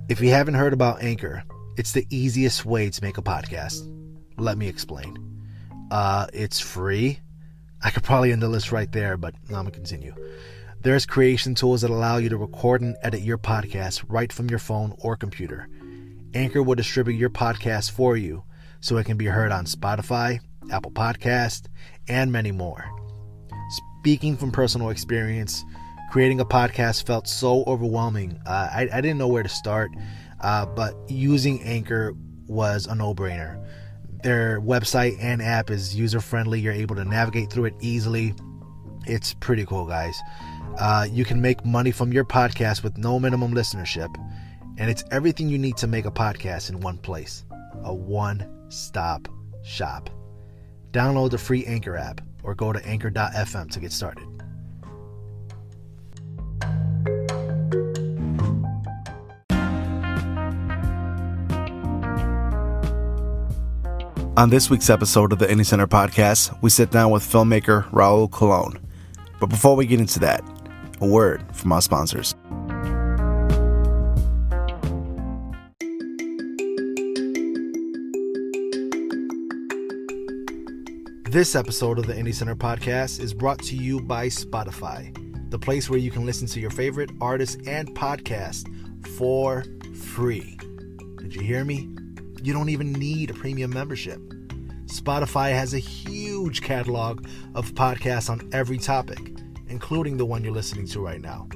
If you haven't heard about Anchor, it's the easiest way to make a podcast. Let me explain. It's free. I could probably end the list right there, but I'm going to continue. There's creation tools that allow you to record and edit your podcast right from your phone or computer. Anchor will distribute your podcast for you so it can be heard on Spotify, Apple Podcast, and many more. Speaking from personal experience, creating a podcast felt so overwhelming. I didn't know where to start, but using Anchor was a no-brainer. Their website and app is user-friendly. You're able to navigate through it easily. It's pretty cool, guys. You can make money from your podcast with no minimum listenership, and it's everything you need to make a podcast in one place. A one-stop shop. Download the free Anchor app or go to anchor.fm to get started. On this week's episode of the Indie Center podcast, we sit down with filmmaker Raul Colon. But before we get into that, a word from our sponsors. This episode of the Indie Center podcast is brought to you by Spotify, the place where you can listen to your favorite artists and podcasts for free. Did you hear me? You don't even need a premium membership. Spotify has a huge catalog of podcasts on every topic, including the one you're listening to right now.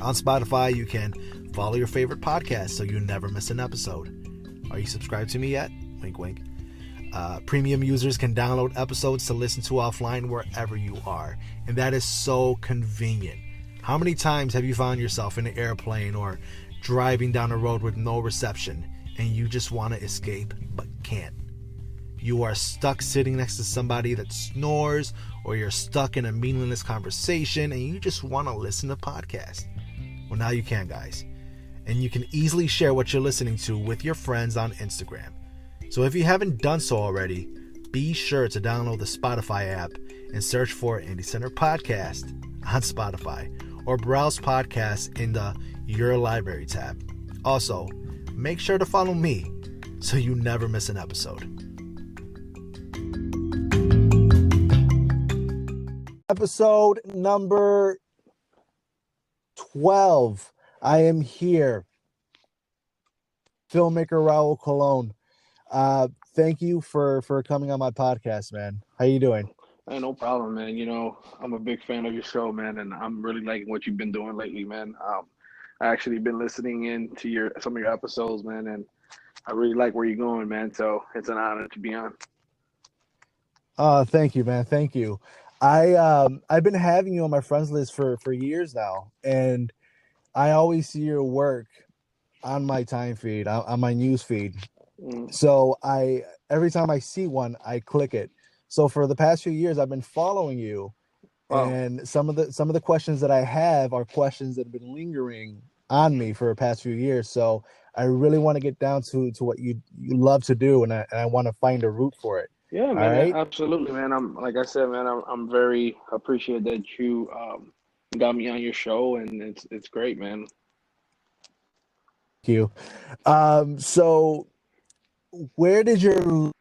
On Spotify, you can follow your favorite podcast so you never miss an episode. Are you subscribed to me yet? Wink, wink. Premium users can download episodes to listen to offline wherever you are, and that is so convenient. How many times have you found yourself in an airplane or driving down a road with no reception and you just want to escape but can't? You are stuck sitting next to somebody that snores, or you're stuck in a meaningless conversation and you just want to listen to podcasts. Well, now you can, guys. And you can easily share what you're listening to with your friends on Instagram. So if you haven't done so already, be sure to download the Spotify app and search for Indie Center Podcast on Spotify, or browse podcasts in the Your Library tab. Also, make sure to follow me so you never miss an episode. Episode number 12. I am here. Filmmaker Raul Colon. Thank you for coming on my podcast, man. How you doing? Hey, no problem, man. You know, I'm a big fan of your show, man, and I'm really liking what you've been doing lately, man. I actually been listening in to some of your episodes, man, and I really like where you're going, man. So it's an honor to be on. Thank you, man. Thank you. I've been having you on my friends list for years now, and I always see your work on my time feed, on my news feed. So every time I see one, I click it. So for the past few years, I've been following you, and some of the questions that I have are questions that have been lingering on me for the past few years. So I really want to get down to what you love to do, and I want to find a route for it. Yeah, All man, right? absolutely, man. Like I said, man, I'm very appreciative that you got me on your show, and it's great, man. Thank you. So where did your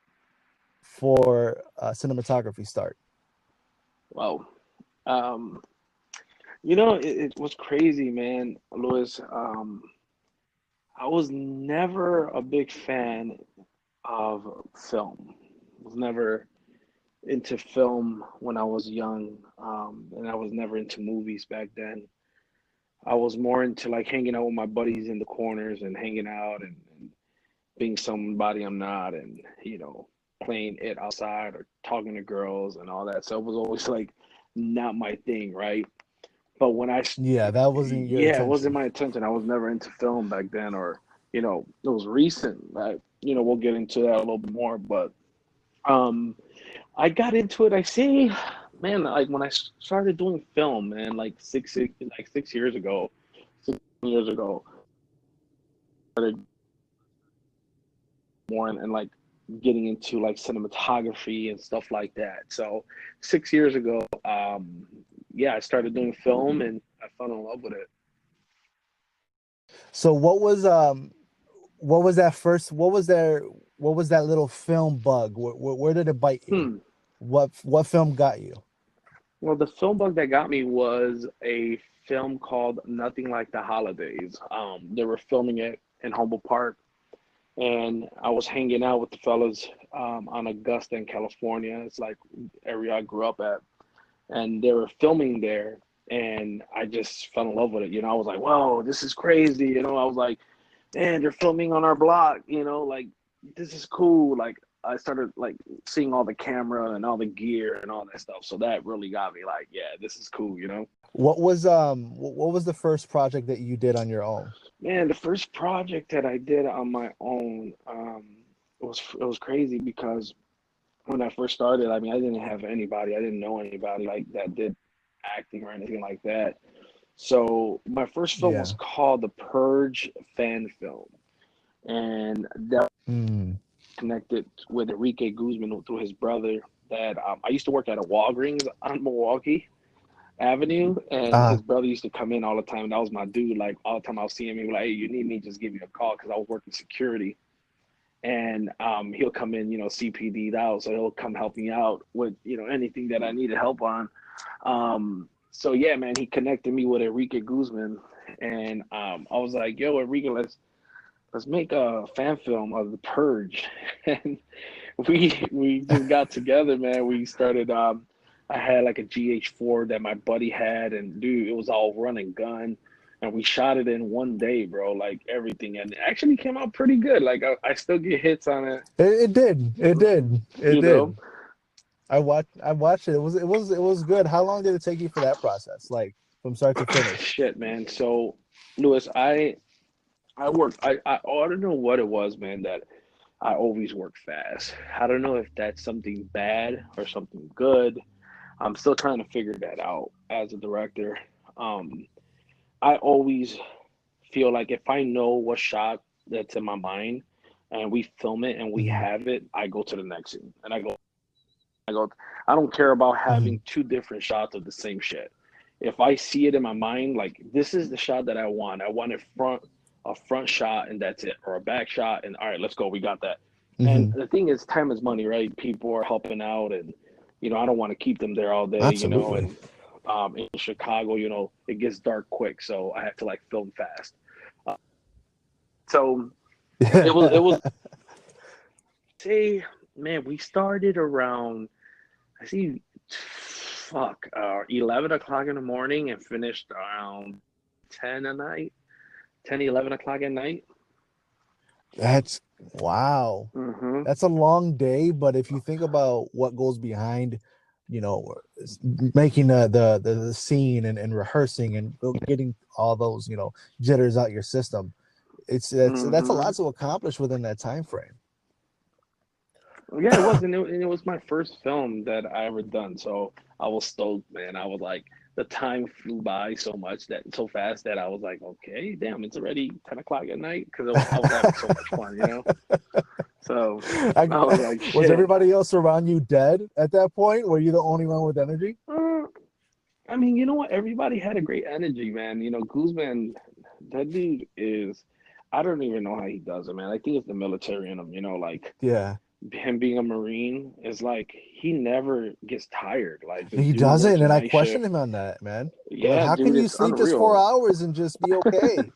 for cinematography start? Wow. You know, it was crazy, man, Louis. I was never a big fan of film. Was never into film when I was young, and I was never into movies back then. I was more into like hanging out with my buddies in the corners and hanging out and being somebody I'm not, and playing it outside or talking to girls and all that. So it was always like not my thing, right? But when that wasn't your it wasn't intention. my intention. I was never into film back then, or it was recent. We'll get into that a little bit more, but I got into it. I see, man, like when I started doing film, man, like 6 years ago, 6 years ago, started more and like getting into like cinematography and stuff like that. So 6 years ago, I started doing film and I fell in love with it. So what was that first? What was that little film bug? Where did it bite you? Hmm. What film got you? Well, the film bug that got me was a film called Nothing Like the Holidays. They were filming it in Humboldt Park, and I was hanging out with the fellas on Augusta in California. It's like area I grew up at, and they were filming there, and I just fell in love with it. I was like, "Whoa, this is crazy!" I was like, "Man, they're filming on our block." Like this is cool. Like I started like seeing all the camera and all the gear and all that stuff. So that really got me like, yeah, this is cool. What was the first project that you did on your own? Man, the first project that I did on my own, it was crazy because when I first started, I mean, I didn't have anybody, I didn't know anybody like that did acting or anything like that. So my first film was Yeah. called The Purge fan film, and that Mm. connected with Enrique Guzman through his brother. That I used to work at a Walgreens on Milwaukee Avenue, and Uh, his brother used to come in all the time. That was my dude. Like all the time I was seeing him, he was like, "Hey, you need me? Just give me a call," because I was working security, and he'll come in, CPD'd out, so he'll come help me out with anything that I needed help on. So yeah, man, he connected me with Enrique Guzman, and I was like, "Yo, Enrique, let's make a fan film of The Purge," and we just got together, man. We started. I had like a GH4 that my buddy had, and dude, it was all run and gun, and we shot it in one day, bro. Like everything, and it actually came out pretty good. Like I still get hits on it, it did. It did. It you know. did. I watched it. It was good. How long did it take you for that process? Like from start to finish? Shit, man. So, Louis, I work. I don't know what it was, man. That I always work fast. I don't know if that's something bad or something good. I'm still trying to figure that out as a director. Um, I always feel like if I know what shot that's in my mind and we film it and we Mhm. have it, I go to the next scene and I go, I don't care about Mhm. having two different shots of the same shit. If I see it in my mind, like this is the shot that I want. I want a front shot and that's it, or a back shot and all right, let's go. We got that. And Mhm. the thing is, time is money, right? People are helping out, and I don't want to keep them there all day, Absolutely. and in Chicago, it gets dark quick, so I have to like film fast. Uh, so it was say, man, we started around I see, fuck, 11 o'clock in the morning and finished around 10 at night, 10, 11 o'clock at night. That's wow. Mm-hmm. That's a long day, but if you think about what goes behind, you know, making the scene and rehearsing and getting all those, jitters out your system, that's a Mm-hmm. lot to accomplish within that time frame. Yeah, it was, and it was my first film that I ever done. So I was stoked, man. I was like, the time flew by so much that so fast that I was like, okay, damn, it's already 10 o'clock at night because I was having so much fun. So I, I was like, was shit. everybody else around you dead at that point? Were you the only one with energy? Uh, I mean, you know what? Everybody had a great energy, man. Guzman, that dude is, I don't even know how he does it, man. I think it's the military in him, like Yeah, him being a Marine is like he never gets tired. Like the he dude works doesn't, and I night question shift. him on that, man. Like, Yeah, how can dude, you it's sleep just four unreal. hours and just be okay?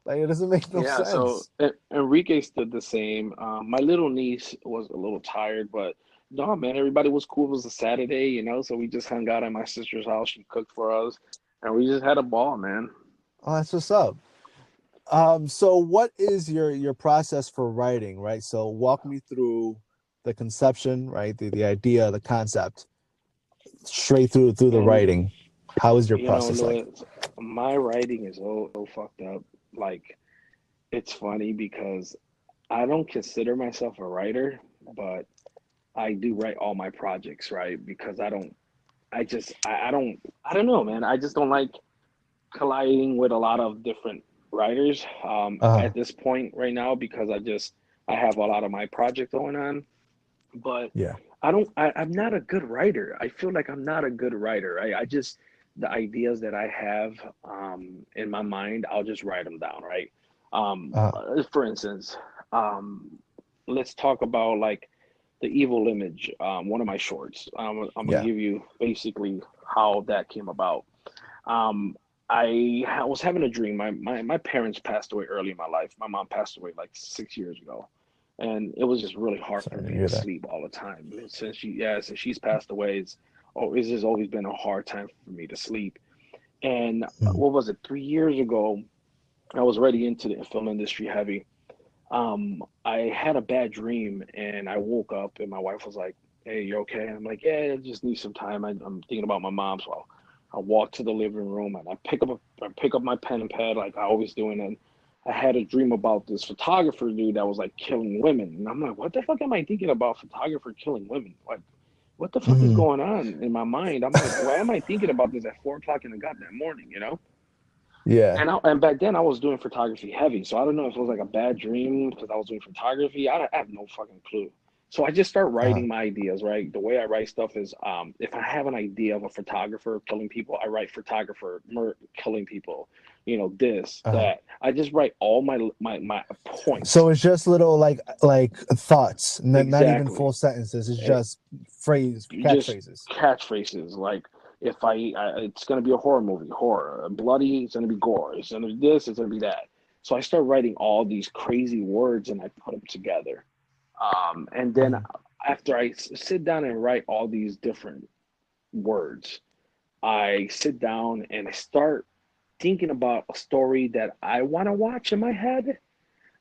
Like, it doesn't make no Yeah, so sense. Enrique did the same. My little niece was a little tired, but no, man, everybody was cool. It was a Saturday, so we just hung out at my sister's house. She cooked for us, and we just had a ball, man. Oh, that's what's up. So what is your process for writing, right? So walk me through the conception, right? The idea, the concept, straight through the And writing. How is your process like? Louis, my writing is so fucked up. Like, it's funny because I don't consider myself a writer, but I do write all my projects, right? Because I don't know, man. I just don't like colliding with a lot of different writers Uh, at this point right now because I have a lot of my project going on, but yeah. I'm not a good writer. I feel like I'm not a good writer. The ideas that I have in my mind, I'll just write them down, right? Uh, For instance, let's talk about like the evil image, one of my shorts. I'm gonna yeah. give you basically how that came about. Um, was having a dream. My parents passed away early in my life. My mom passed away like 6 years ago, and it was just really hard for Sorry to me hear to that. sleep all the time. Since she's passed away, it's just always been a hard time for me to sleep. And Mm, what was it? 3 years ago, I was already into the film industry heavy. I had a bad dream and I woke up and my wife was like, "Hey, you okay?" And I'm like, "Yeah, I just need some time. I'm thinking about my mom." So I walk to the living room and I pick up my pen and pad like I always do. And then I had a dream about this photographer dude that was like killing women. And I'm like, "What the fuck am I thinking about photographer killing women? Like, what the fuck is mm, going on in my mind?" I'm like, "Why am I thinking about this at 4 o'clock in the goddamn morning?" You know? yeah. And back then I was doing photography heavy, so I don't know if it was like a bad dream because I was doing photography. I have no fucking clue. So I just start Uh, writing my ideas, right? The way I write stuff is, if I have an idea of a photographer killing people, I write photographer killing people. You know, this, uh. that. I just write all my points. So it's just little like thoughts, not even full Exactly. sentences. It's Eh, just phrase just catchphrases. catchphrases like if it's gonna be a horror movie, horror, bloody, it's gonna be gore, it's gonna be this, it's gonna be that. So I start writing all these crazy words and I put them together. And then Mm, after I sit down and write all these different words, I sit down and I start thinking about a story that I want to watch in my head.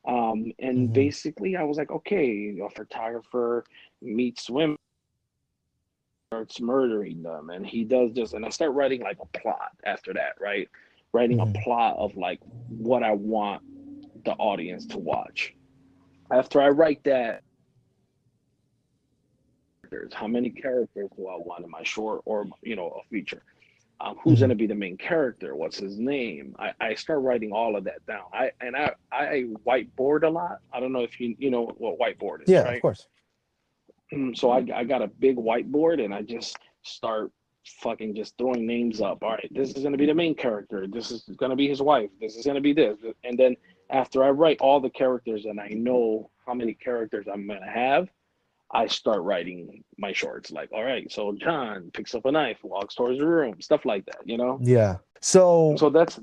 And mm, basically, I was like, okay, a photographer meets women, starts murdering them, and he does this. And I start writing like a plot after that, right? Writing a mm, plot of like what I want the audience to watch. After I write that, how many characters do I want in my short or a feature? Who's going mm. to be the main character? What's his name? I start writing all of that down. I whiteboard a lot. I don't know if you know what whiteboard is, Yeah, of right? course. So I got a big whiteboard and I just start fucking just throwing names up. All right, this is going to be the main character. This is going to be his wife. This is going to be this. And then after I write all the characters and I know how many characters I'm going to have, I start writing my shorts. Like, all right, so John picks up a knife, walks towards the room, stuff like that, you know? Yeah. So So this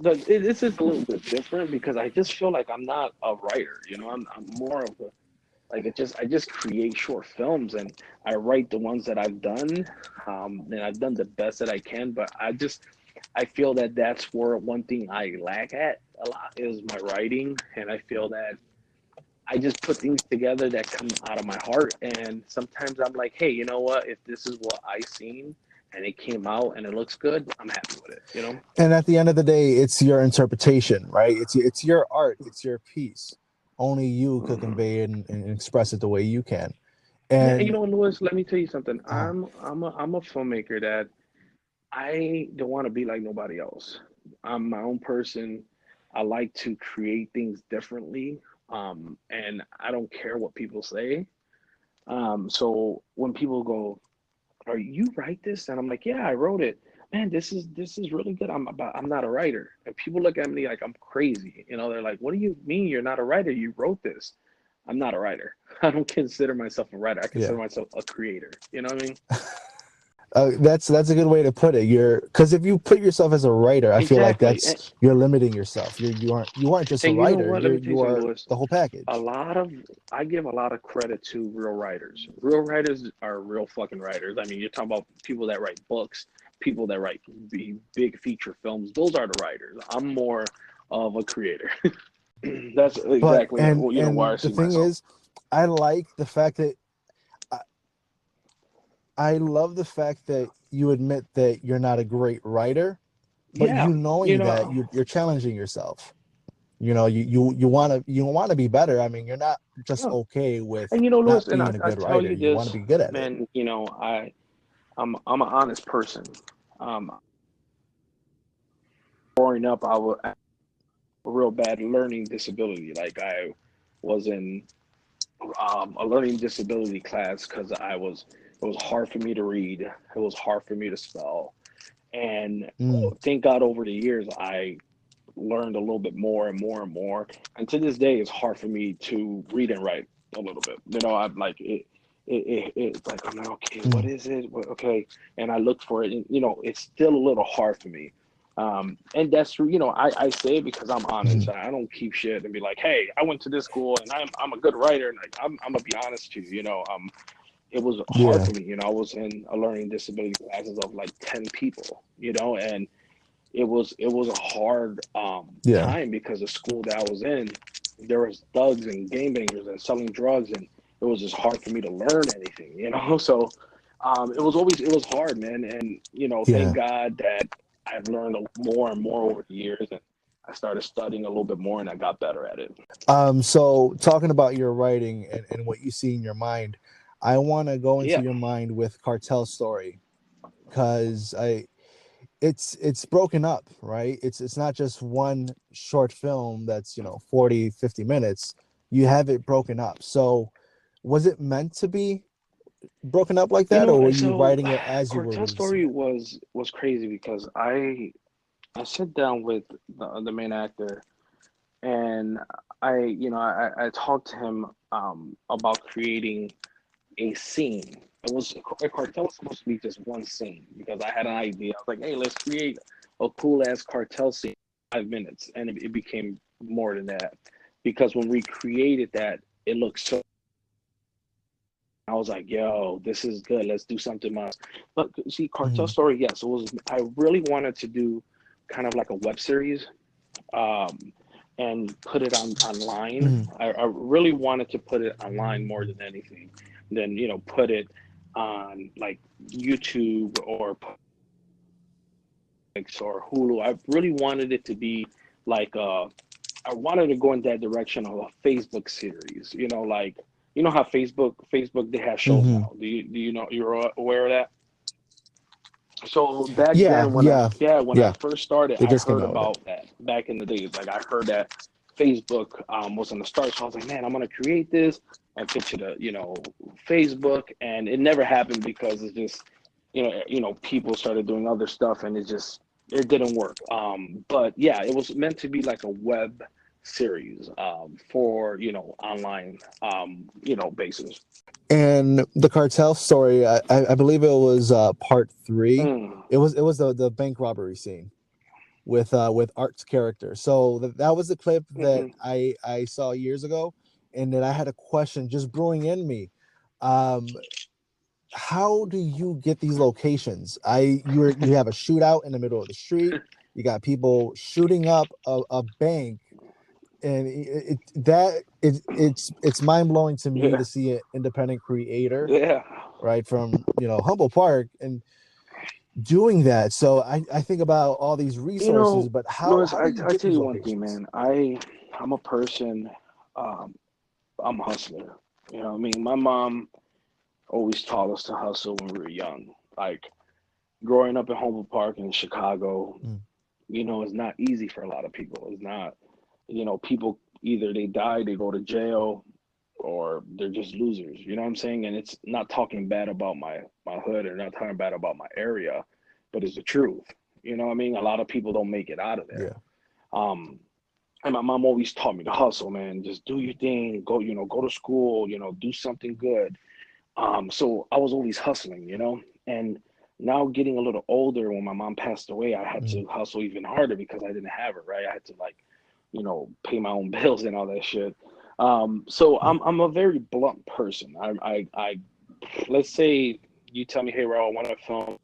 is a little bit different because I just feel like I'm not a writer, I'm more of a, like I just create short films and I write the ones that I've done, and I've done the best that I can. But I feel that that's where one thing I lack at a lot is my writing, and I feel that I just put things together that come out of my heart. And sometimes I'm like, hey, you know what? If this is what I seen and it came out and it looks good, I'm happy with it. You know? and at the end of the day, it's your interpretation, right? It's your art, it's your piece. Only you could Mhm. convey it and express it the way you can. Yeah, you And know, Louis, let me tell you something. uh, I'm a filmmaker that I don't want to be like nobody else. I'm my own person. I like to create things differently. And I don't care what people say. So when people go, "Are you write this?" and I'm like, "Yeah, I wrote it." Man, this is really good. I'm not a writer, and people look at me like I'm crazy. They're like, "What do you mean you're not a writer? You wrote this." I'm not a writer. I don't consider myself a writer. I consider yeah. myself a creator. You know what I mean? That's a good way to put it. You're because if you put yourself as a writer, I feel like Exactly. And, you're limiting yourself. You aren't just a and you know writer. what? Let me tell you You something, are Louis. the whole A package. lot of I give a lot of credit to real writers. Real writers are real fucking writers. I mean, you're talking about people that write books, people that write big feature films. Those are the writers. I'm more of a creator. That's But exactly and where I and the see thing myself. is, I like the fact that I, I love the fact that you admit that you're not a great writer, but Yeah, you you knowing that know, you're challenging yourself. You want to be better. I mean, you're not just yeah. okay with And Louis, not and being a I good tell writer. you You want to this, be good at it. man. I'm an honest person. Growing up, I was a real bad learning disability. Like I was in a learning disability class because it was hard for me to read. It was hard for me to spell. And Mm, thank God over the years, learned a little bit more and more and more. And to this day, it's hard for me to read and write a little bit. You know, I'm like it's like I'm like, okay, what Mm. is it? Okay, and I look for it, and you know, it's still a little hard for me. And that's you know, I say it because I'm honest. Mm. I don't keep shit and be like, hey, I went to this school and I'm a good writer, and like, I'm gonna be honest to you. You know, it was hard Yeah. for me. You know, I was in a learning disability classes of like 10 people. You know, and it was a hard Yeah. time because the school that I was in, there was thugs and game bangers and selling drugs, and it was just hard for me to learn anything, you know. So it was hard, man. And you know, thank Yeah. God that I've learned more and more over the years, and I started studying a little bit more, and I got better at it. So talking about your writing and what you see in your mind, I want to go into Yeah, your mind with Cartel Story because I it's broken up, right? It's not just one short film that's, 40, 50 minutes. You have it broken up. So was it meant to be broken up like you that, know, or were you so writing it as you were Cartel releasing Story it? was crazy because I sat down with the main actor, and I talked to him about creating a scene. It was a cartel was supposed to be just one scene because I had an idea. I was like, hey, let's create a cool ass cartel scene in 5 minutes, and it became more than that because when we created that, it looked so. I was like, yo, this is good. Let's do something else. But see, Cartel Hmm. Story, yes, it was. I really wanted to do kind of like a web series, um, and put it on online. Hmm. I really wanted to put it online more than anything, than put it on like YouTube or Netflix or Hulu. I really wanted it to be like I wanted to go in that direction of a Facebook series. Like how Facebook they have shows Hmm. now. Do you know you're aware of that? So back Yeah, then, yeah, when I yeah. first started, They I just came heard out with it. about that back in the days. Like I heard that Facebook was on the start, so I was like, man, I'm gonna create this and pitch it to Facebook, and it never happened because it's just people started doing other stuff, and it didn't work. But yeah, it was meant to be like a web series for online basis. And the Cartel Story, I believe it was part three. Mm, It was the bank robbery scene with Art's character. So that was the clip that hmm I saw years ago, and then I had a question just brewing in me. Um, how do you get these locations? You have a shootout in the middle of the street. You got people shooting up a bank, and it's mind blowing to me Yeah, to see an independent creator, yeah. right, from Humble Park and doing that. So I think about all these You resources, know, but how Louis, how do I you I get tell these you one thing, locations? man. I'm a person. Um, I'm a hustler. I mean, my mom always taught us to hustle when we were young. Like growing up in Humboldt Park in Chicago, Mm. it's not easy for a lot of people. It's not. People either they die, they go to jail, or they're just losers. You know what I'm saying? And it's not talking bad about my hood or not talking bad about my area, but it's the truth. You know what I mean? A lot of people don't make it out of there. Yeah. Um, and my mom always taught me to hustle, man. Just do your thing. Go to school. Do something good. So I was always hustling, and now getting a little older, when my mom passed away, I had Mm. to hustle even harder because I didn't have her, right? I had to like, pay my own bills and all that shit. So Yeah. I'm a very blunt person. I let's say you tell me, hey, Raul, I want to film.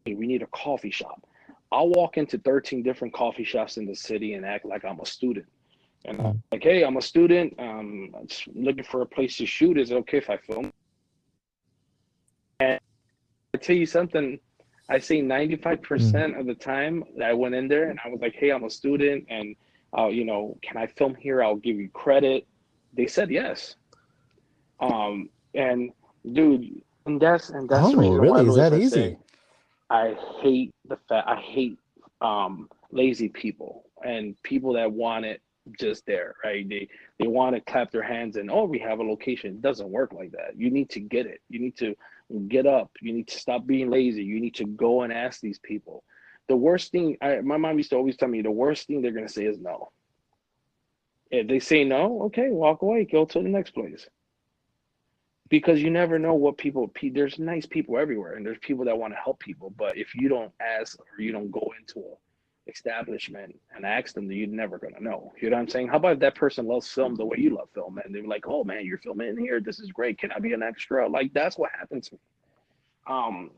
Hey, we need a coffee shop. I'll walk into 13 different coffee shops in the city and act like I'm a student. And I'm Mm. like, hey, I'm a student. Just looking for a place to shoot. Is it okay if I film? And I tell you something, I say Mm. 95% of the time that I went in there and I was like, hey, I'm a student, and can I film here? I'll give you credit. They said yes. And dude, and that's the Oh, reason why, really? Is Louis, that I say easy? I hate lazy people and people that want it just there, right? They want to clap their hands and, oh, we have a location. It doesn't work like that. You need to get it. You need to get up. You need to stop being lazy. You need to go and ask these people. The worst thing, my mom used to always tell me, the worst thing they're gonna say is no. If they say no, okay, walk away, go to the next place. Because you never know what people. There's nice people everywhere, and there's people that want to help people. But if you don't ask or you don't go into a establishment and ask them, you're never gonna know. You know what I'm saying? How about if that person loves film the way you love film, and they're like, "Oh man, you're filming in here. This is great. Can I be an extra?" Like that's what happened to me. Um,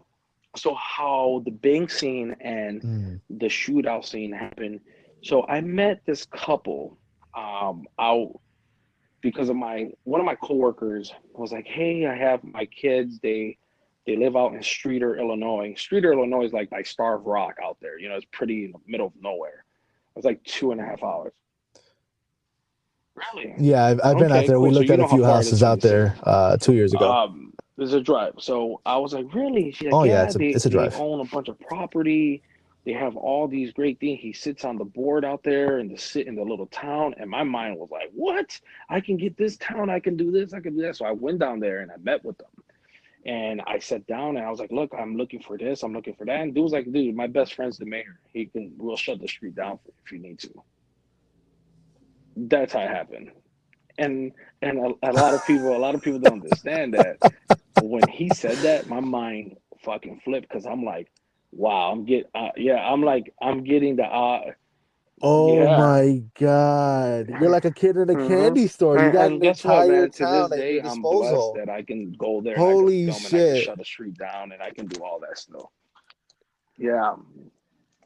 so how the bank scene and the shootout scene happened. So I met this couple out because of one of my coworkers was like, "Hey, I have my kids. They live out in Streeter, Illinois. Streeter, Illinois is like by Starved Rock out there. You know, it's pretty in the middle of nowhere. It's like 2.5 hours. Really? Yeah, I've been out Okay, there. We cool. So looked you at a know how few far it is houses from out the city. there 2 years ago. There's a drive. So I was like, really? She's like, Oh yeah, yeah, it's a they drive. own a bunch of property. They have all these great things. He sits on the board out there in the little town. And my mind was like, what? I can get this town. I can do this. I can do that. So I went down there and I met with them. And I sat down and I was like, look, I'm looking for this. I'm looking for that. And dude was like, dude, my best friend's the mayor. We'll shut the street down if you need to. That's how it happened. And a lot of people don't understand that. But when he said that, my mind fucking flipped because I'm like, wow, I'm getting the Oh yeah. my God. You're like a kid in a Mm-hmm. candy store. You got And an guess what, entire man? To this town at your day, I'm blessed disposal. that I can go there and I can Holy film and I can shit. shut the street down and I can do all that stuff. Yeah.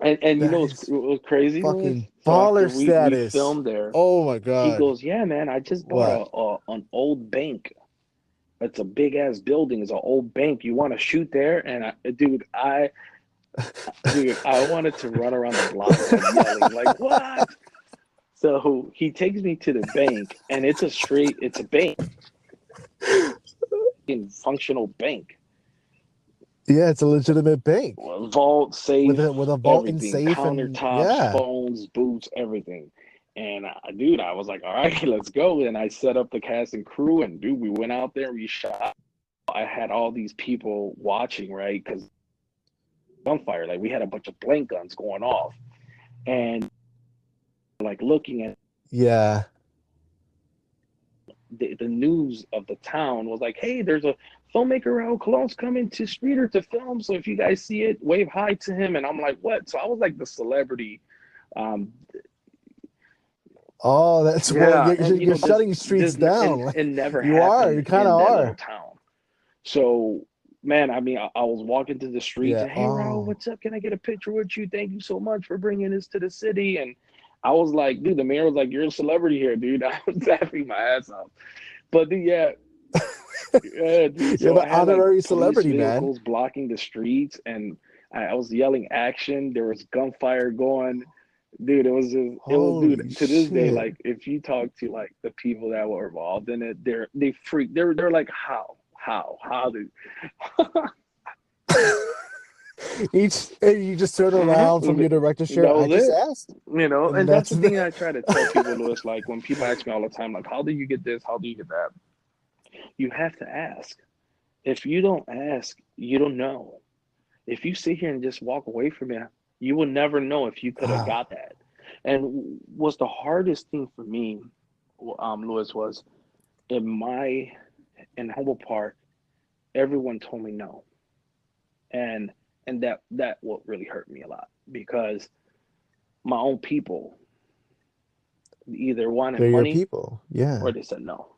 And you know That what's, is what crazy was? fucking So after baller we status. filmed there, Oh my he God. goes, "Yeah, man, I just bought What? an old bank. It's a big ass building. It's an old bank. You want to shoot there?" And I wanted to run around the block like yelling, like what? So he takes me to the bank, and it's a bank, in functional bank, Yeah, it's a legitimate bank vault, safe, with a vault and everything, safe and countertops, yeah. phones, boots, everything. And dude, I was like, all right, let's go. And I set up the cast and crew, and dude, we went out there, we shot. I had all these people watching, right? Because gunfire, like we had a bunch of blank guns going off, and like looking at Yeah. the news of the town was like, hey, there's a filmmaker Raul Colon's coming to Streeter to film. So if you guys see it, wave hi to him. And I'm like, what? So I was like the celebrity. Um, Oh, that's well, yeah, and you're shutting streets down. it Like never you are. You happened kind of in that little are. town. So man, I mean, I was walking through the streets Yeah. and hey, Raul, Oh. what's up? Can I get a picture with you? Thank you so much for bringing this to the city. And I was like, dude, the mayor was like, you're a celebrity here, dude. I was laughing my ass off. But dude, yeah, dude. You're So the I had like honorary police celebrity, man. vehicles blocking the streets, and I was yelling action. There was gunfire going. Dude, dude, Holy to this day, shit. like if you talk to like the people that were involved in it, they freak. They're like, how did You just turn around from your director's chair. that I was just it. asked. And And that's that's the thing I try to tell people, Louis. Like when people ask me all the time, like, how do you get this? How do you get that? You have to ask. If you don't ask, you don't know. If you sit here and just walk away from it, you will never know if you could have wow. got that. And was the hardest thing for me, Louis, was in Humboldt Park, everyone told me no, and that what really hurt me a lot because my own people either wanted They're your money people. Yeah. or they said no,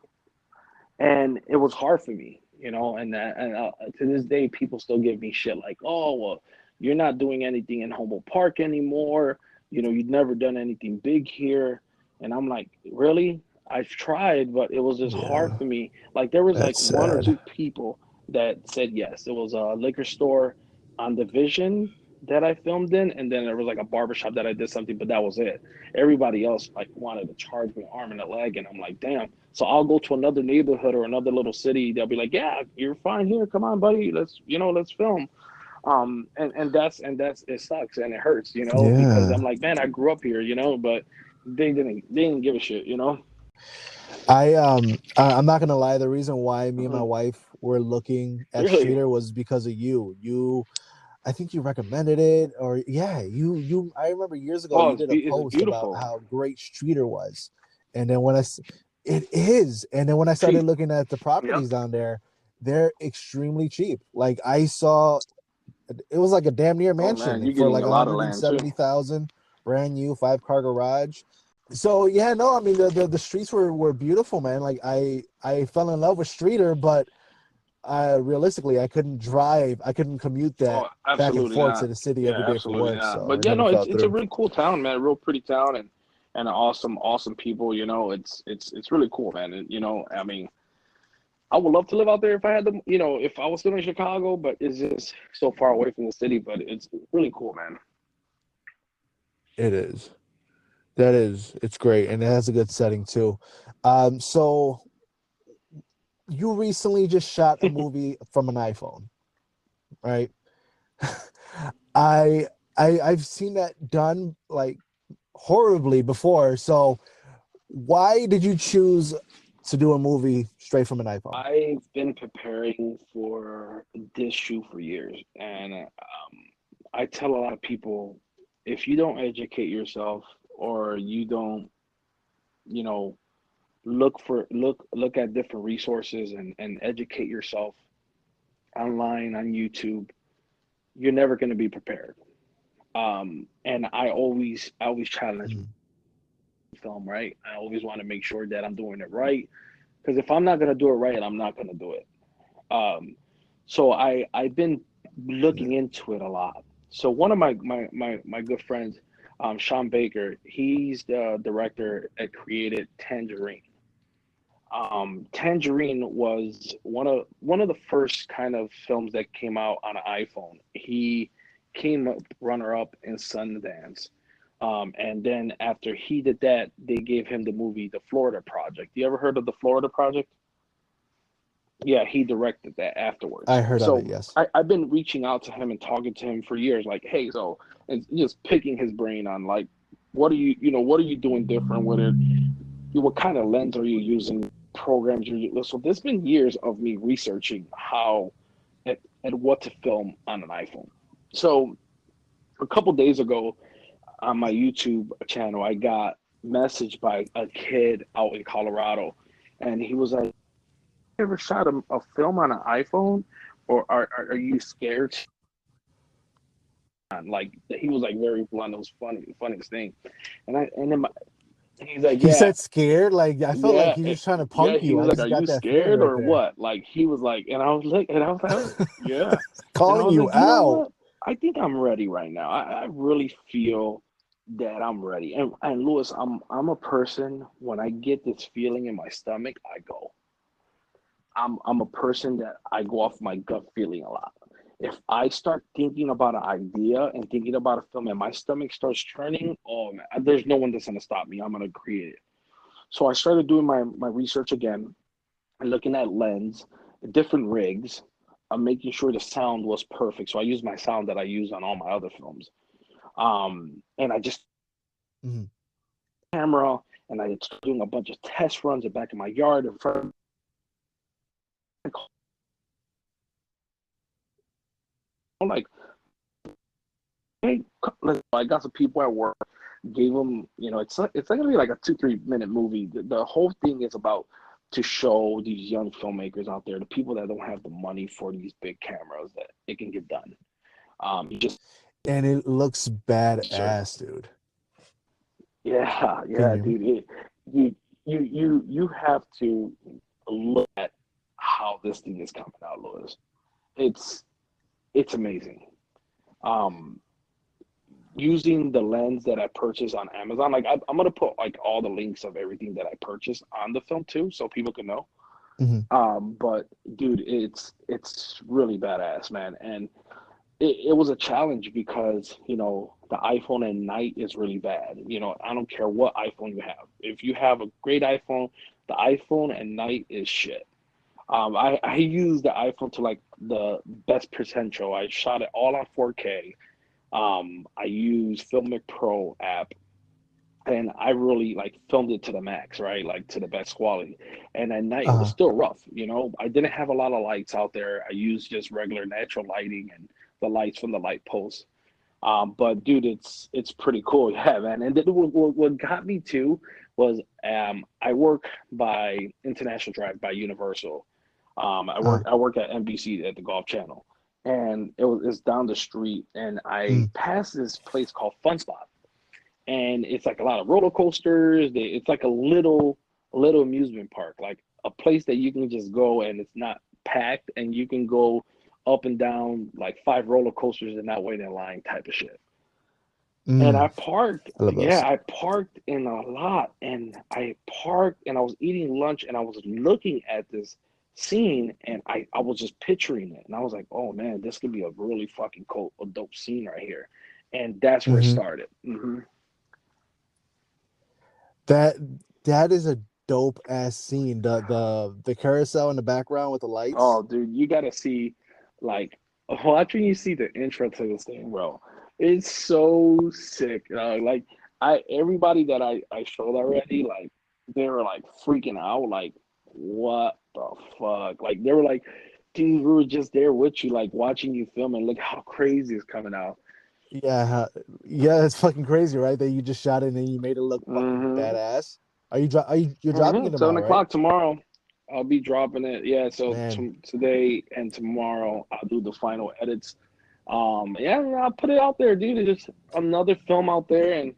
and it was hard for me, and to this day, people still give me shit like, "Oh, well, you're not doing anything in Humboldt Park anymore. You've never done anything big here." And I'm like, "Really? I've tried, but it was just hard Yeah. for me." Like there was like That's one or sad. two people that said yes. It was a liquor store on Division that I filmed in, and then there was like a barbershop that I did something, but that was it. Everybody else like wanted to charge me arm and a leg, and I'm like, damn. So I'll go to another neighborhood or another little city. They'll be like, yeah, you're fine here. Come on, buddy. Let's film. And that's it sucks and it hurts, because Yeah. I'm like, man, I grew up here, but they didn't give a shit. I'm not gonna lie. The reason why me and my Mhm. wife were looking at Really? Streeter was because of you. I think you recommended it, or yeah, you. I remember years ago Oh, you did a it's post about beautiful. how great Streeter was, and then it is, and then when I started Cheap. looking at the Yep. properties down there, they're extremely cheap. Like I saw, it was like a damn near Oh man, mansion you're for getting like a lot of land too. 170,000, brand new 5-car garage. So yeah, no, I mean the streets were beautiful, man. Like I fell in love with Streeter, but realistically, I couldn't drive. I couldn't commute that Oh, back and absolutely forth not. to the city every Yeah, day for absolutely work. not. So But it yeah, never no, fell it's a through. really cool town, man. A real pretty town, and an awesome people. You know, it's really cool, man. And you know, I mean, I would love to live out there if I had the, you know, if I was still in Chicago, but it's just so far away from the city. But it's really cool, man. It is. That is. It's great, and it has a good setting too. So you recently just shot a movie from an iPhone, right? I I've seen that done like horribly before. So why did you choose to do a movie straight from an iPhone? I've been preparing for this shoot for years, and I tell a lot of people, if you don't educate yourself or you don't, you know, look at different resources and educate yourself online on YouTube, you're never going to be prepared. And I always challenge Mhm. film, right? I always want to make sure that I'm doing it right, because if I'm not going to do it right, I'm not going to do it. Um, so I've been Yeah. looking into it a lot. So one of my good friends, Sean Baker, he's the director that created Tangerine. Tangerine was one of the first kind of films that came out on an iPhone. He came up runner up in Sundance. And then after he did that, they gave him the movie The Florida Project. You ever heard of The Florida Project? Yeah, he directed that afterwards. I heard of it, So yes. I've been reaching out to him and talking to him for years, like, hey, so, and just picking his brain on like, what are what are you doing different with it? What kind of lens are you using? Programs you're using? So there's been years of me researching how and what to film on an iPhone. So a couple days ago on my YouTube channel, I got messaged by a kid out in Colorado, and he was like, ever shot a film on an iPhone, or are you scared? Like he was like very blunt. It was funny, funniest thing. And then he's like, He yeah, said scared. Like I felt like yeah, he was trying to yeah. punk He you. was I like, just are you got that feeling scared right or there. what? Like he was like, and I was like, yeah. And I Calling was you like, you know out. what? I think I'm ready right now. I really feel that I'm ready. And Louis, I'm a person when I get this feeling in my stomach, I go. I'm a person that I go off my gut feeling a lot. If I start thinking about an idea and thinking about a film and my stomach starts churning, oh man, there's no one that's gonna stop me. I'm gonna create it. So I started doing my research again and looking at lens, different rigs. I'm making sure the sound was perfect. So I use my sound that I use on all my other films. And I just Mhm. camera and I started doing a bunch of test runs at back in my yard in front of like, hey, I got some people at work, gave them, it's not gonna be like a 2 3 minute movie. The whole thing is about to show these young filmmakers out there, the people that don't have the money for these big cameras, that it can get done. You just And it looks research. badass, dude. Yeah, Can you yeah, hear me? dude. You have to look at how this thing is coming out, Louis. It's it's amazing. Um, Using the lens that I purchased on Amazon, like I'm gonna put like all the links of everything that I purchased on the film too, so people can know. Hmm. But dude, it's really badass, man, and it was a challenge because the iPhone at night is really bad. I don't care what iPhone you have. If you have a great iPhone, the iPhone at night is shit. I use the iPhone to like the best potential. I shot it all on 4K. I use Filmic Pro app, and I really like filmed it to the max, right? Like to the best quality. And at night it was Uh-huh. still rough. I didn't have a lot of lights out there. I used just regular natural lighting and the lights from the light post. But dude, it's pretty cool. Yeah, man. And then what got me too was I work by International Drive by Universal. Uh, I work at NBC at the Golf Channel, and it's down the street, and I mm, passed this place called Fun Spot, and it's like a lot of roller coasters. It's like a little amusement park, like a place that you can just go and it's not packed, and you can go up and down like 5 roller coasters and not wait in line type of shit. And mm, I love those. I parked in a lot, and I parked and I was eating lunch and I was looking at this scene, and I was just picturing it, and I was like, oh man, this could be a really fucking cool, a dope scene right here. And that's where it Hmm. started. That that is a dope ass scene. The carousel in the background with the lights. Oh, dude, you gotta see, like, watching you see the intro to this thing, bro. It's so sick. Like, everybody that I showed already, like, they were like freaking out, like, what the fuck? Like, they were like, dude, we were just there with you, like, watching you film, and look how crazy it's coming out. Yeah, yeah, it's fucking crazy, right? That you just shot it and you made it look fucking Mm-hmm. badass. You're dropping it Seven tomorrow, right? o'clock tomorrow. I'll be dropping it. Yeah, so Man, today and tomorrow I'll do the final edits. Yeah, I'll put it out there, dude. It's just another film out there, and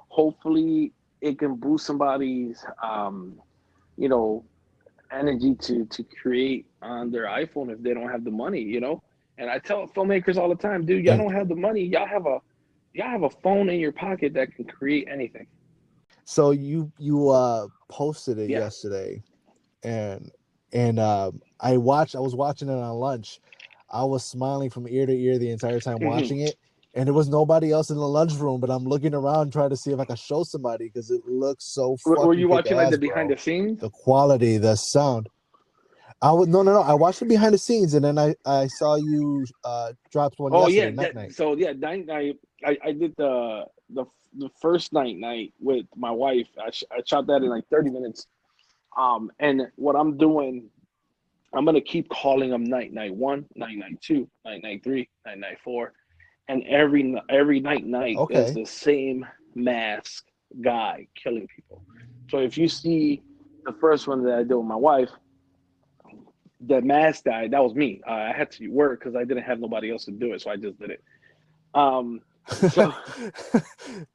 hopefully it can boost somebody's you know, energy to create on their iPhone if they don't have the money. And I tell filmmakers all the time, dude, y'all and don't have the money. Y'all have a phone in your pocket that can create anything. so you posted it Yeah. yesterday, and I was watching it on lunch. I was smiling from ear to ear the entire time hmm watching it, and there was nobody else in the lunchroom. But I'm looking around trying to see if I can show somebody because it looks so Were fucking you kick watching like the ass, behind bro. the scenes? The quality, the sound. I was no. I watched it behind the scenes, and then I saw you dropped one Oh yeah, yesterday, night night. yeah, night night. I did the first night with my wife. I shot that in like 30 minutes. And what I'm doing, I'm gonna keep calling them night one, night two, night three, night four, and every night is Okay. the same mask guy killing people. So if you see the first one that I did with my wife, the mask guy, that was me. I had to work because I didn't have nobody else to do it, so I just did it. Um, so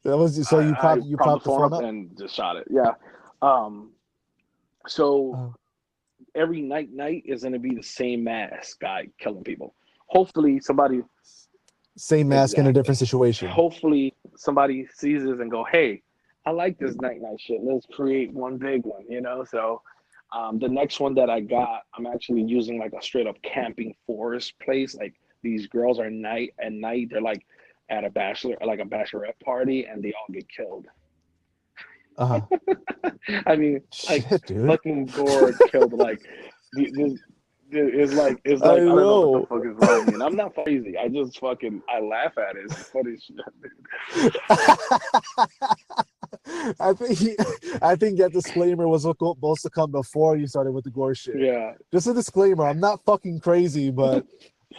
That was so I you propped the propped the phone phone up up. and just shot it. Yeah. Um, so Oh. every night is gonna be the same mask guy killing people. Hopefully somebody Same mask in a different exactly. situation. Hopefully somebody sees this and go, hey, I like this night shit. Let's create one big one. So the next one that I got, I'm actually using like a straight up camping forest place. Like these girls are night at night, they're like at a bachelorette party, and they all get killed. Uh-huh. I mean, like Shit, dude. fucking Gore killed like the it's I like I don't know what the know. fuck is wrong with me. And I'm not crazy. I just fucking I laugh at it. It's funny shit, dude. I think I think that disclaimer was supposed to come before you started with the gore shit. Yeah, Just a disclaimer. I'm not fucking crazy, but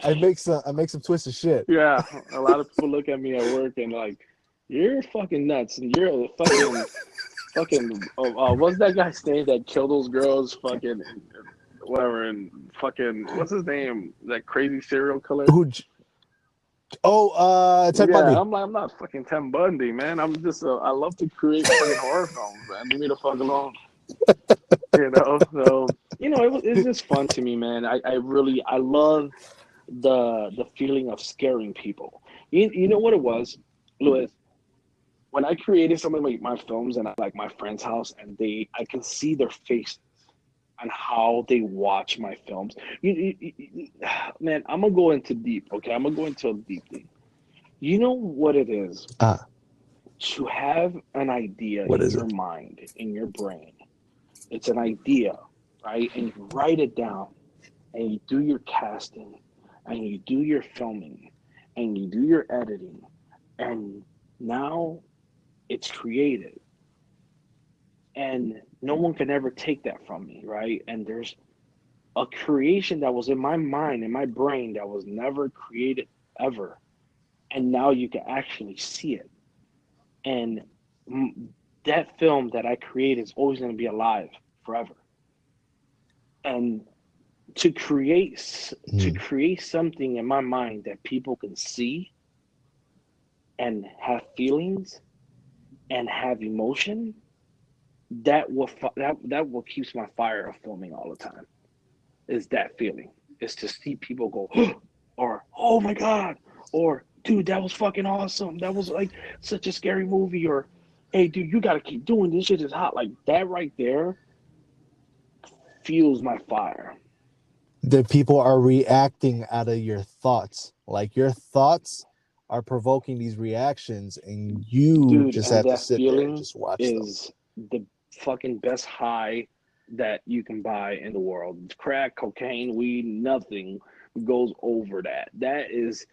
I make some twisted shit. yeah. A lot of people look at me at work and like, you're fucking nuts. And you're a fucking. What's that guy's name that killed those girls? Fucking whatever. And fucking what's his name? That crazy serial killer. Who? Oh, Ted Yeah, Bundy. I'm not fucking Tim Bundy, man. I love to create fucking horror films, man. Leave me the fuck alone, So it's just fun to me, man. I love the feeling of scaring people. You know what it was, Louis? When I created some of my films and I like my friend's house, and I can see their faces and how they watch my films. Man, I'm gonna go into deep. Okay, I'm gonna go into a deep thing. You know what it is Ah, to have an idea what in is your it? mind, in your brain. It's an idea, right? And you write it down, and you do your casting, and you do your filming, and you do your editing, and now it's created. And no one can ever take that from me, right? And there's a creation that was in my mind, in my brain, that was never created ever, and now you can actually see it. And that film that I created is always going to be alive forever. And to Mm. create something in my mind that people can see and have feelings and have emotion, that what keeps my fire of filming all the time, is that feeling, is to see people go or oh my god, or dude, that was fucking awesome, that was like such a scary movie, or hey dude, you got to keep doing this, shit is hot. Like that right there fuels my fire. That people are reacting out of your thoughts. Like your thoughts are provoking these reactions, and you Dude, just and have to that sit there and feeling just watch them. is the fucking best high that you can buy in the world. Crack, cocaine, weed, nothing goes over that. That is,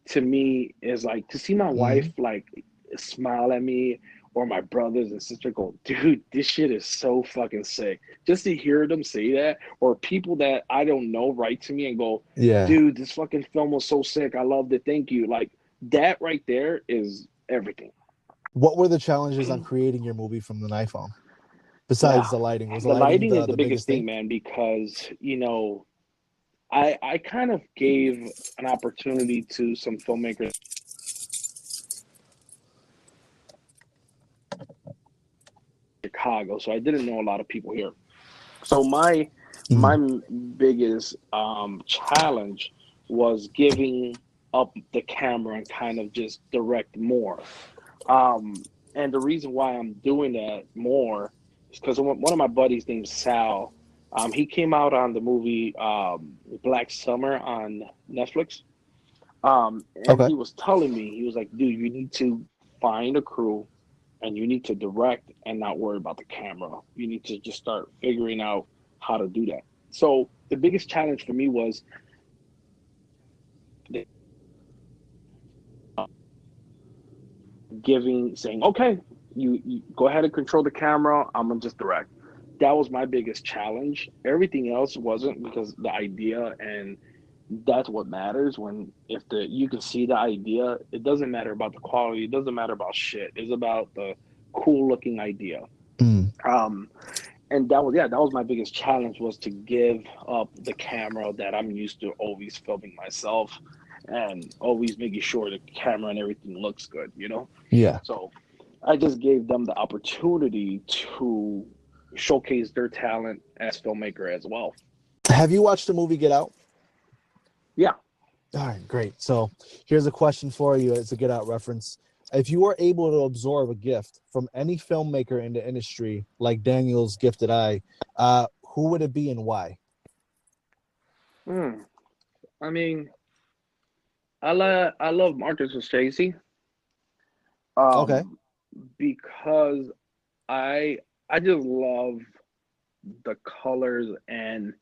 to me, is like to see my wife Hmm. like smile at me, or my brothers and sister go, dude, this shit is so fucking sick. Just to hear them say that, or people that I don't know write to me and go, Yeah. dude, this fucking film was so sick. I loved it. Thank you. Like that right there is everything. What were the challenges on creating your movie from an iPhone? Yeah, Besides the lighting, was the the lighting lighting is the the biggest biggest thing, thing? man, because I kind of gave an opportunity to some filmmakers in Chicago, so I didn't know a lot of people here. So my Mm. biggest challenge was giving up the camera and kind of just direct more. And the reason why I'm doing that more is because one of my buddies named Sal, he came out on the movie Black Summer on Netflix. And Okay. he was telling me, he was like, dude, you need to find a crew and you need to direct and not worry about the camera. You need to just start figuring out how to do that. So the biggest challenge for me was saying, okay, you go ahead and control the camera. I'm gonna just direct. That was my biggest challenge. Everything else wasn't, because the idea, and that's what matters. When if the you can see the idea, it doesn't matter about the quality. It doesn't matter about shit. It's about the cool looking idea. Mm. Um, and that was my biggest challenge, was to give up the camera that I'm used to always filming myself and always making sure the camera and everything looks good, you know? Yeah. So I just gave them the opportunity to showcase their talent as filmmaker as well. Have you watched the movie Get Out? Yeah. All right, great. So here's a question for you. It's a Get Out reference. If you were able to absorb a gift from any filmmaker in the industry, like Daniel's gifted eye, who would it be and why? Hmm. I mean, I love Marcus Scorsese, Okay. um, because I I just love the colors and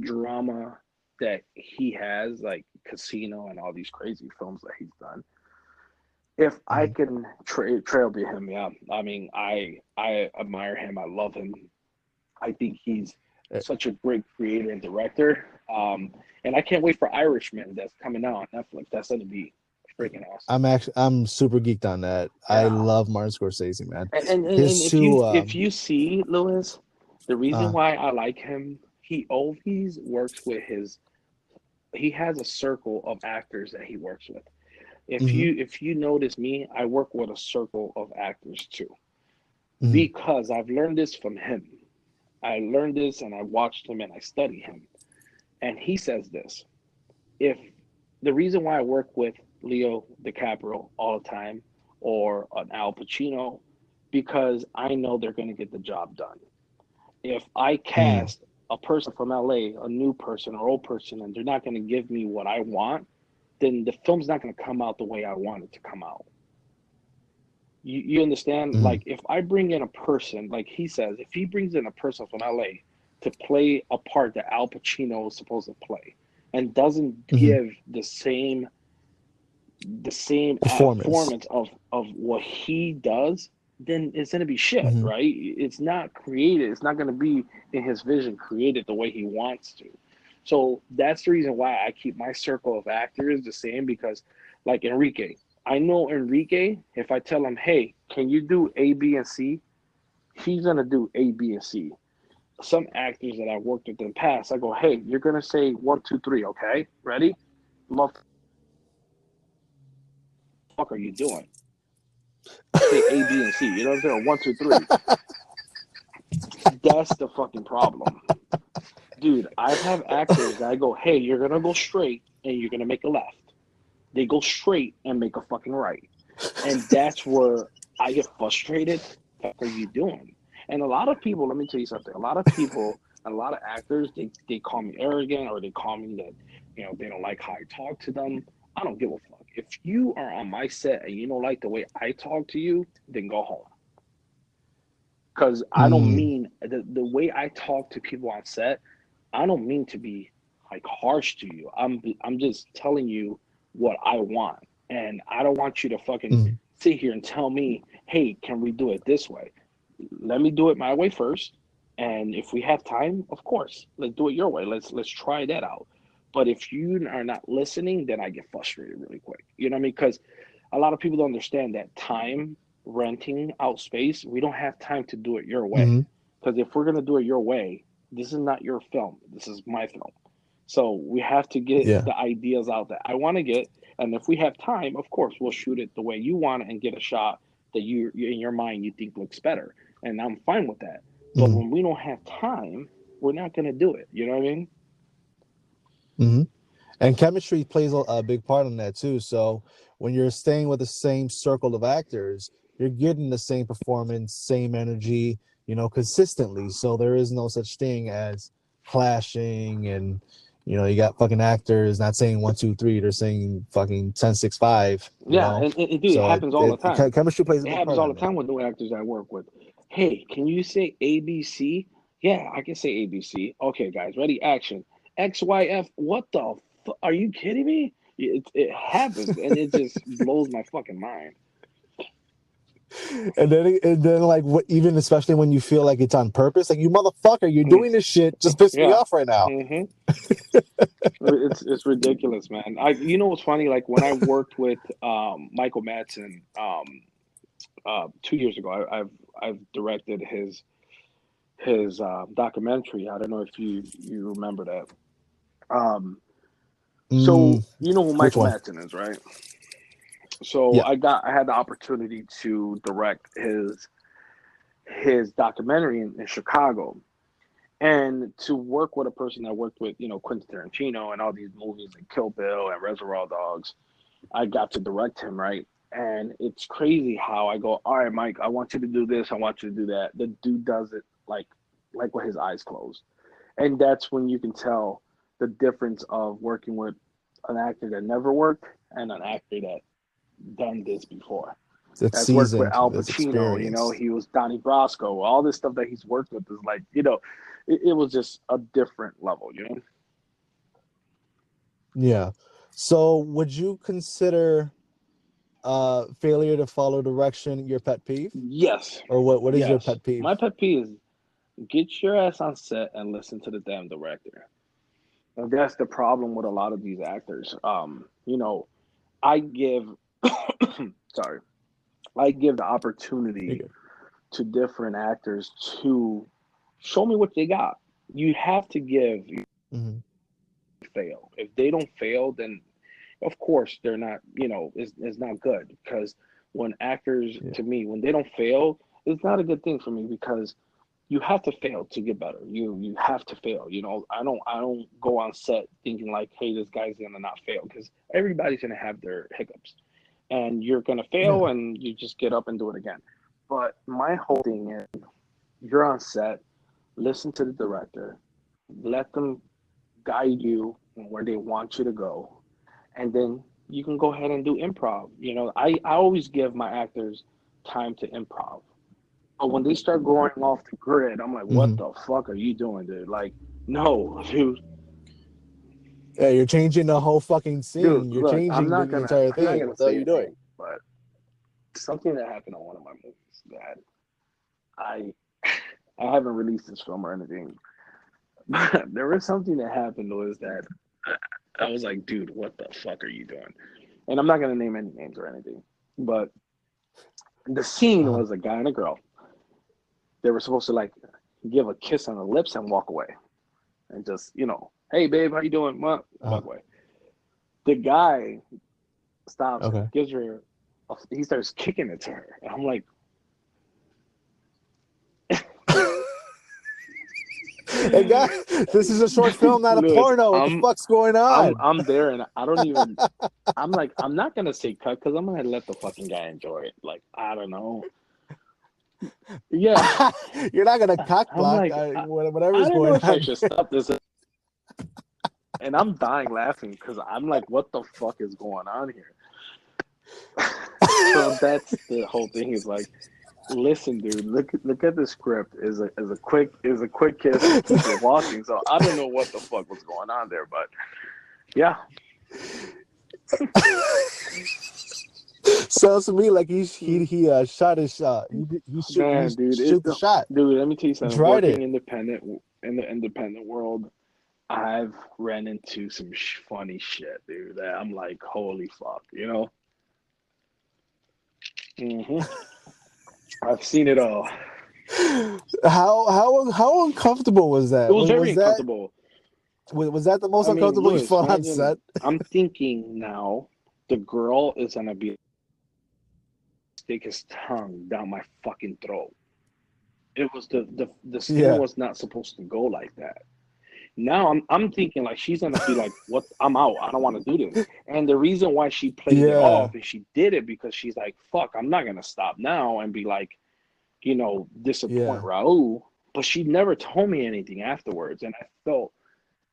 drama that he has, like Casino and all these crazy films that he's done. If I Mhm. can trailblaze him, yeah. I mean, I admire him. I love him. I think he's Uh, such a great creator and director. And I can't wait for Irishman that's coming out on Netflix. That's going to be freaking awesome. I'm super geeked on that. I Yeah. love Martin Scorsese, man. And His two if you see Lewis, the reason uh why I like him, he always works with his. He has a circle of actors that he works with. mhm, If you notice me, I work with a circle of actors too, mhm, because I've learned this from him. I learned this and I watched him and I study him. And he says this: if the reason why I work with Leo DiCaprio all the time, or an Al Pacino, because I know they're going to get the job done. If I mm, cast a person from LA, a new person or old person, and they're not going to give me what I want, then the film's not going to come out the way I want it to come out. You understand? mhm, Like if I bring in a person, like he says, if he brings in a person from LA to play a part that Al Pacino is supposed to play, and doesn't mhm. give the same Performance. performance of what he does, then it's gonna be shit, Mhm. right? It's not created. It's not gonna be in his vision created the way he wants to. So that's the reason why I keep my circle of actors the same, because like Enrique, I know Enrique, if I tell him, hey, can you do A, B, and C? He's gonna do A, B, and C. Some actors that I worked with in the past, I go, hey, you're gonna say one, two, three, okay? Ready? What the fuck are you doing? Say A, B, and C. You know what I'm saying? Or one, two, three. That's the fucking problem. Dude, I've have actors that I go, hey, you're gonna go straight and you're gonna make a left. They go straight and make a fucking right. And that's where I get frustrated. What are you doing? And a lot of people, let me tell you something. A lot of people, a lot of actors, they call me arrogant, or they call me that, they don't like how I talk to them. I don't give a fuck. If you are on my set and you don't like the way I talk to you, then go home. Because I don't Mm, mean the way I talk to people on set. I don't mean to be like harsh to you. I'm just telling you what I want, and I don't want you to fucking mm, sit here and tell me, "Hey, can we do it this way?" Let me do it my way first, and if we have time, of course, let's do it your way. Let's try that out. But if you are not listening, then I get frustrated really quick. You know what I mean? Because a lot of people don't understand that time renting out space, we don't have time to do it your way. mm-hmm. Because if we're going to do it your way, this is not your film. This is my film. So we have to get Yeah. the ideas out that I want to get. And if we have time, of course, we'll shoot it the way you want it and get a shot that you in your mind you think looks better. And I'm fine with that. But Mm-hmm. when we don't have time, we're not going to do it. You know what I mean? Mm-hmm. And chemistry plays a big part in that too. So when you're staying with the same circle of actors, you're getting the same performance, same energy, consistently. So there is no such thing as clashing, and you got fucking actors not saying one, two, three, they're saying fucking 10, 6, 5, Yeah. And dude, it So happens all the time. chemistry plays a It big happens part all in the it. time with new actors I work with. Hey, can you say ABC? Yeah, I can say ABC. Okay, guys, ready? Action. XYF. What the? Are you kidding me? It happens, and it just blows my fucking mind. And then like what, even especially when you feel like it's on purpose, like, you motherfucker, you're Mm, doing this shit just piss me yeah. off right now. hmm It's ridiculous, man. What's funny? Like when I worked with Michael Madsen 2 years ago, I've directed his documentary. I don't know if you remember that. Um, so Mm, you know who which Michael one? Madsen is, right? So Yeah. I had the opportunity to direct his documentary in Chicago, and to work with a person that worked with Quentin Tarantino and all these movies like Kill Bill and Reservoir Dogs. I got to direct him, right? And it's crazy how I go, all right, Mike, I want you to do this, I want you to do that. The dude does it like with his eyes closed. And that's when you can tell the difference of working with an actor that never worked and an actor that done this before. That's That's worked with seasoned, Al that's Pacino, experienced. he was Donnie Brasco. All this stuff that he's worked with is like, it was just a different level. Yeah. So would you consider failure to follow direction your pet peeve? Yes, Or what is your yes. pet peeve? My pet peeve is get your ass on set and listen to the damn director. And that's the problem with a lot of these actors. I give, sorry, I give the You're opportunity good. to different actors to show me what they got. You have to give Mm-hmm. fail. If they don't fail, then of course they're not, it's not good. Because when actors, Yeah. to me, when they don't fail, it's not a good thing for me, because you have to fail to get better. You have to fail. I don't go on set thinking like, hey, this guy's gonna not fail, because everybody's gonna have their hiccups, and you're gonna fail, Yeah. and you just get up and do it again. But my whole thing is, you're on set, listen to the director, let them guide you where they want you to go, and then you can go ahead and do improv. I always give my actors time to improv. But when they start going off the grid, I'm like, what Mm-hmm. the fuck are you doing, dude? Like, no, dude, Yeah, you're changing the whole fucking dude, scene. You're look, changing the entire I'm not thing. gonna What the hell say are you doing? anything, but something that happened on one of my movies that I I haven't released this film or anything. But there was something that happened was that I was like, dude, what the fuck are you doing? And I'm not gonna name any names or anything, but the scene Uh-huh. was a guy and a girl. They were supposed to like give a kiss on the lips and walk away, and just hey babe, how you doing? What? Uh-huh. Walk away. The guy stops and Okay. gives her. He starts kicking it to her, and I'm like, Hey guys, this is a short film, not a Lewis, porno. What the fuck's going on? I'm there, and I don't even. I'm like, I'm not gonna say cut because I'm gonna let the fucking guy enjoy it. Like, I don't know. Yeah, You're not gonna cock I'm block like, I whatever's don't know going if I on. should stop this. And I'm dying laughing because I'm like, what the fuck is going on here? So that's the whole thing. Is like, listen, dude, look at the script. Is a quick kiss and keep it walking. So I don't know what the fuck was going on there, but yeah, Sounds to me like he shot his shot. He man, dude, shoot the shot. dude. Let me tell you He something. tried Working it. in the independent world, I've ran into some funny shit, dude. That I'm like, holy fuck. hmm I've seen it all. How uncomfortable was It that? was very Was that uncomfortable. was that the most I mean, uncomfortable you Lewis, felt on imagine set? I'm thinking now the girl is gonna be stick his tongue down my fucking throat. It was the scene Yeah, was not supposed to go like that. Now I'm thinking like she's gonna be like, what? I'm out. I don't want to do this. And the reason why she played it yeah, off and she did it because she's like, fuck, I'm not gonna stop now and be like, disappoint yeah, Raul. But she never told me anything afterwards, and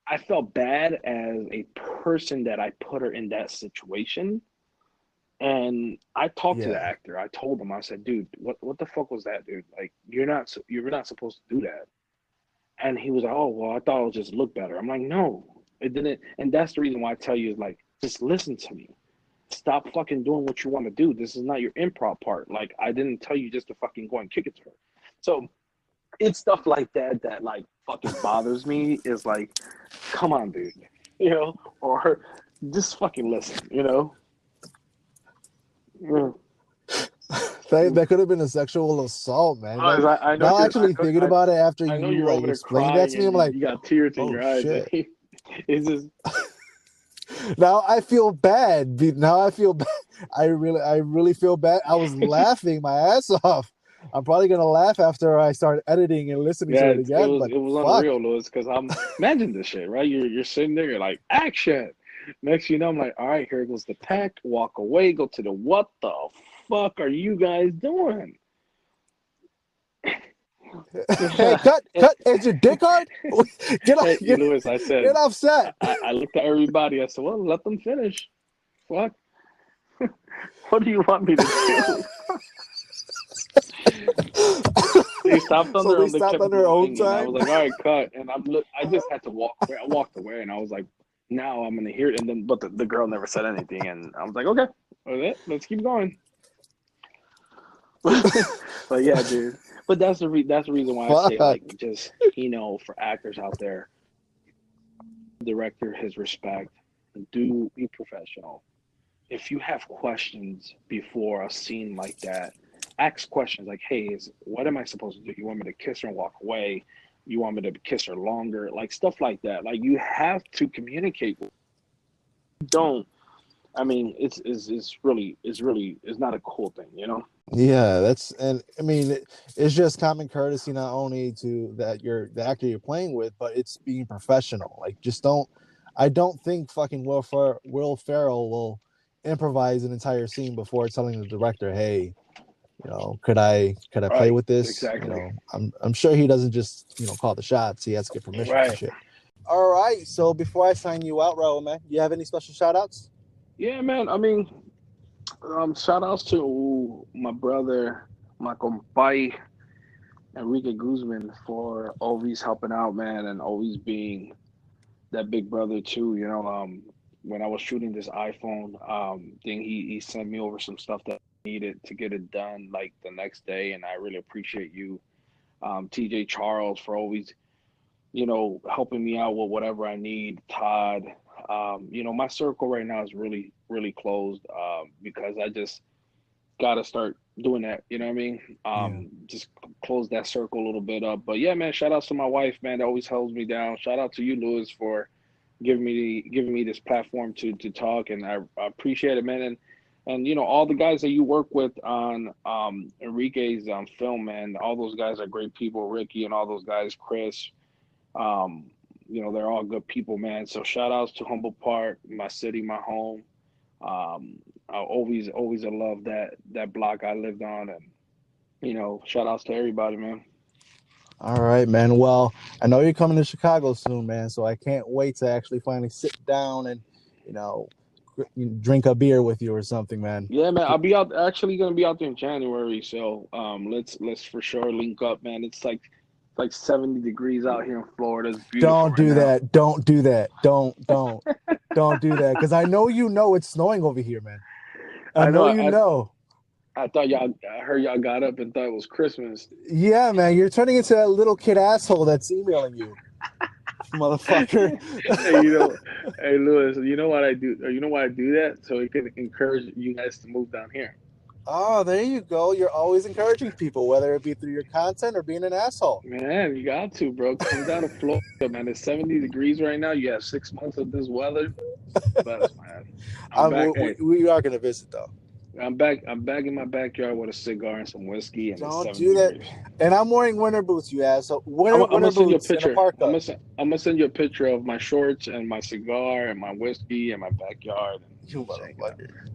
I felt bad as a person that I put her in that situation. And I talked to the yeah, actor. I told him, I said, dude, what the fuck was that, dude? Like, you're not supposed to do that. And he was like, oh well, I thought it would just look better. I'm like, no, it didn't. And that's the reason why I tell you is like, just listen to me. Stop fucking doing what you want to do. This is not your improv part. Like, I didn't tell you just to fucking go and kick it to her. So it's stuff like that that like fucking bothers me. Is like, come on, dude, or just fucking listen. Mm. that could have been a sexual assault, man. That I know now you're. actually thinking about it after I know you you're like over there explained that crying to me, and I'm you, like, you got tears in oh your eyes. shit. It's just Now I feel bad. Now I feel bad. I really feel bad. I was laughing my ass off. I'm probably gonna laugh after I start editing and listening yeah. to it It again. was But it was fuck, unreal, Louis. Because I'm imagine this shit, right? You're sitting there, you're like action. Next, I'm like, all right, here goes the pack. Walk away. Go to the what the fuck are you guys doing? hey, cut, And, cut. Is your dick hard? Get off, hey, Louis, I get said, off set. I looked at everybody. I said, well, let them finish. Fuck. What do you want me to do? They stopped on So their they own. They stopped kept on their own going, and I time. was like, "All right, cut." And I just had to walk away. I walked away, and I was like, "Now I'm gonna hear it." And then, but the girl never said anything, and I was like, "Okay, let's keep going." But yeah, dude. But that's the reason why I say Fuck. like just for actors out there, director his respect, do be professional. If you have questions before a scene like that, ask questions like, "Hey, what am I supposed to do? You want me to kiss her and walk away? You want me to kiss her longer?" Like stuff like that. Like you have to communicate. Don't. I mean, it's not a cool thing. Yeah, that's and I mean it's just common courtesy not only to the actor you're playing with, but it's being professional. Like just don't. I don't think fucking Will Ferrell will improvise an entire scene before telling the director, "Hey, could I play Right. with this?" Exactly. I'm sure he doesn't just call the shots. He has to get permission and Right. shit. All right. So before I sign you out, Raul, man, do you have any special shout outs? Yeah, man. I mean, shout outs to my brother, my compay, Enrique Guzman for always helping out, man, and always being that big brother too. When I was shooting this iPhone thing, he sent me over some stuff that I needed to get it done like the next day, and I really appreciate you, TJ Charles, for always helping me out with whatever I need. Todd, my circle right now is really, really closed, because I just got to start doing that. You know what I mean? Yeah. Just close that circle a little bit up. But yeah, man, shout out to my wife, man. That always holds me down. Shout out to you, Louis, for giving me this platform to talk, and I appreciate it, man. And all the guys that you work with on Enrique's film, man, all those guys are great people. Ricky and all those guys, Chris, um, they're all good people, man. So shout outs to Humble Park, my city, my home. I always love that block I lived on, and shout outs to everybody, man. All right, man. Well, I know you're coming to Chicago soon, man. So I can't wait to actually finally sit down and, you know, drink a beer with you or something, man. Yeah, man, I'll be out. Actually, gonna be out there in January, so let's for sure link up, man. It's like 70 degrees out here in Florida. It's beautiful Don't right do now. that. Don't do that. Don't do that. Because I know it's snowing over here, man. I know you know. I heard y'all got up and thought it was Christmas. Yeah, man. You're turning into that little kid asshole that's emailing you, motherfucker. Hey, Louis, you know what I do? You know why I do that? So it can encourage you guys to move down here. Oh, there you go. You're always encouraging people, whether it be through your content or being an asshole. Man, you got to, bro. Come down to Florida, man. It's 70 degrees right now. You have 6 months of this weather. Best, man. We are going to visit, though. I'm back in my backyard with a cigar and some whiskey. And don't do that. Degrees. And I'm wearing winter boots, you asshole. I'm gonna send you a picture. I'm gonna send you a picture of my shorts and my cigar and my whiskey and my backyard. You motherfucker.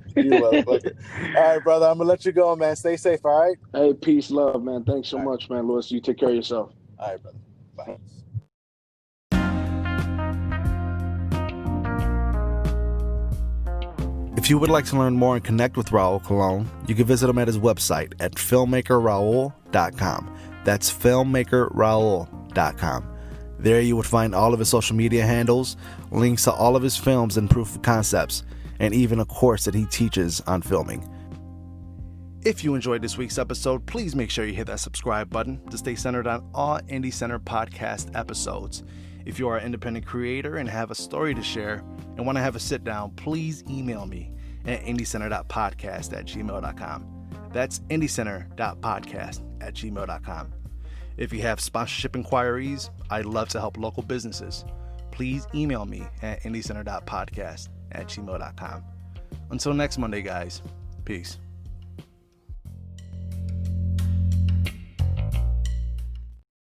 All right, brother. I'm gonna let you go, man. Stay safe. All right. Hey, peace, love, man. Thanks so much, man, Louis. You take care of yourself. All right, brother. Bye. If you would like to learn more and connect with Raul Colon, you can visit him at his website at filmmakerraul.com. That's filmmakerraul.com. There you would find all of his social media handles, links to all of his films and proof of concepts, and even a course that he teaches on filming. If you enjoyed this week's episode, please make sure you hit that subscribe button to stay centered on all Indie Center podcast episodes. If you are an independent creator and have a story to share and want to have a sit down, please email me at indiecenter.podcast@gmail.com. That's indiecenter.podcast@gmail.com. If you have sponsorship inquiries, I'd love to help local businesses. Please email me at indiecenter.podcast@gmail.com. Until next Monday, guys. Peace.